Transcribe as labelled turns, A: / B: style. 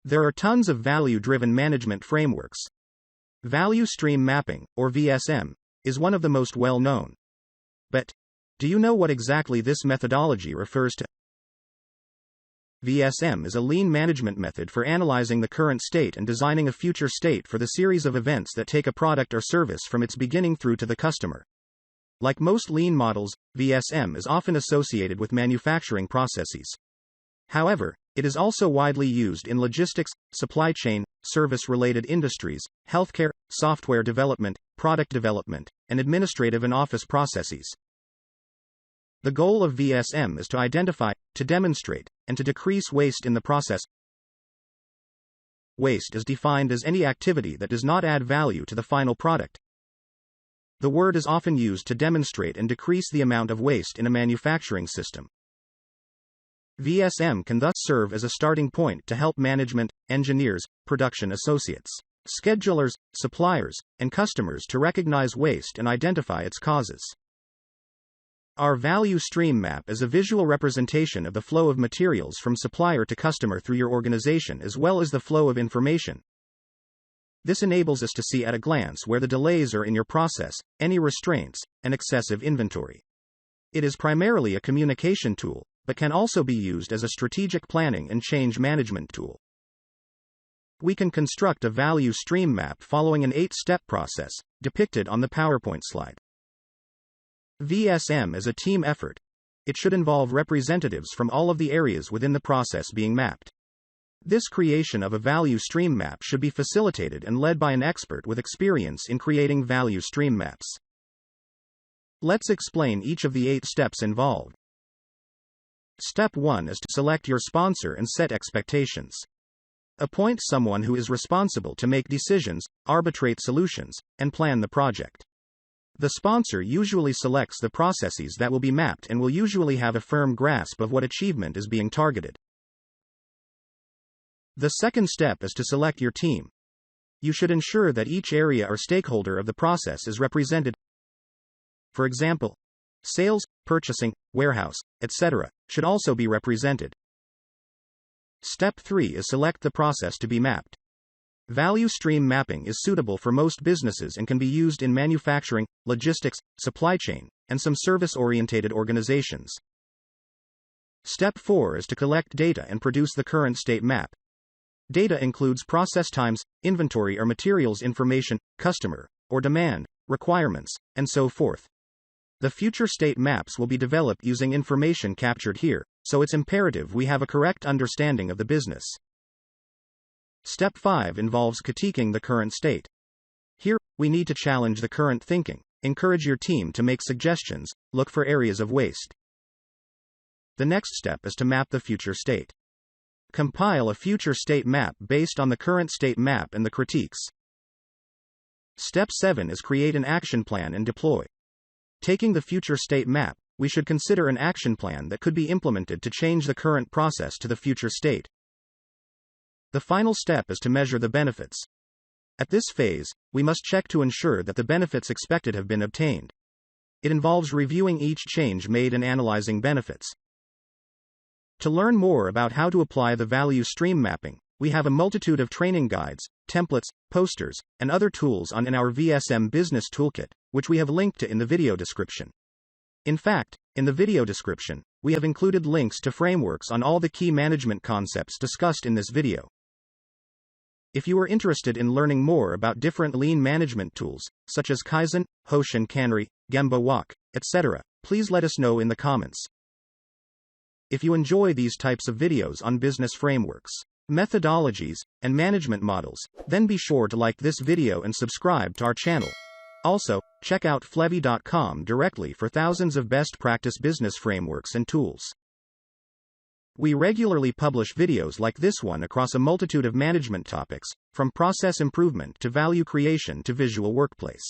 A: There are tons of value-driven management frameworks. Value Stream Mapping, or VSM, is one of the most well-known. But, do you know what exactly this methodology refers to? VSM is a lean management method for analyzing the current state and designing a future state for the series of events that take a product or service from its beginning through to the customer. Like most lean models, VSM is often associated with manufacturing processes. However, it is also widely used in logistics, supply chain, service-related industries, healthcare, software development, product development, and administrative and office processes. The goal of VSM is to identify, to demonstrate, and to decrease waste in the process. Waste is defined as any activity that does not add value to the final product. The word is often used to demonstrate and decrease the amount of waste in a manufacturing system. VSM can thus serve as a starting point to help management, engineers, production associates, schedulers, suppliers, and customers to recognize waste and identify its causes. Our value stream map is a visual representation of the flow of materials from supplier to customer through your organization as well as the flow of information. This enables us to see at a glance where the delays are in your process, any restraints, and excessive inventory. It is primarily a communication tool, but can also be used as a strategic planning and change management tool. We can construct a value stream map following an 8-step process, depicted on the PowerPoint slide. VSM is a team effort. It should involve representatives from all of the areas within the process being mapped. This creation of a value stream map should be facilitated and led by an expert with experience in creating value stream maps. Let's explain each of the 8 steps involved. Step 1 is to select your sponsor and set expectations. Appoint someone who is responsible to make decisions, arbitrate solutions, and plan the project. The sponsor usually selects the processes that will be mapped and will usually have a firm grasp of what achievement is being targeted. The second step is to select your team. You should ensure that each area or stakeholder of the process is represented. For example, sales, purchasing, warehouse, etc., should also be represented. Step 3 is select the process to be mapped. Value stream mapping is suitable for most businesses and can be used in manufacturing, logistics, supply chain, and some service-oriented organizations. Step 4 is to collect data and produce the current state map. Data includes process times, inventory or materials information, customer, or demand, requirements, and so forth. The future state maps will be developed using information captured here, so it's imperative we have a correct understanding of the business. Step 5 involves critiquing the current state. Here, we need to challenge the current thinking, encourage your team to make suggestions, look for areas of waste. The next step is to map the future state. Compile a future state map based on the current state map and the critiques. Step 7 is create an action plan and deploy. Taking the future state map, we should consider an action plan that could be implemented to change the current process to the future state. The final step is to measure the benefits. At this phase, we must check to ensure that the benefits expected have been obtained. It involves reviewing each change made and analyzing benefits. To learn more about how to apply the value stream mapping, we have a multitude of training guides, templates, posters, and other tools in our VSM Business Toolkit, which we have linked to in the video description. In fact, in the video description, we have included links to frameworks on all the key management concepts discussed in this video. If you are interested in learning more about different lean management tools, such as Kaizen, Hoshin Kanri, Gemba Walk, etc., please let us know in the comments. If you enjoy these types of videos on business frameworks, methodologies, and management models, then be sure to like this video and subscribe to our channel. Also, check out Flevy.com directly for thousands of best practice business frameworks and tools. We regularly publish videos like this one across a multitude of management topics, from process improvement to value creation to visual workplace.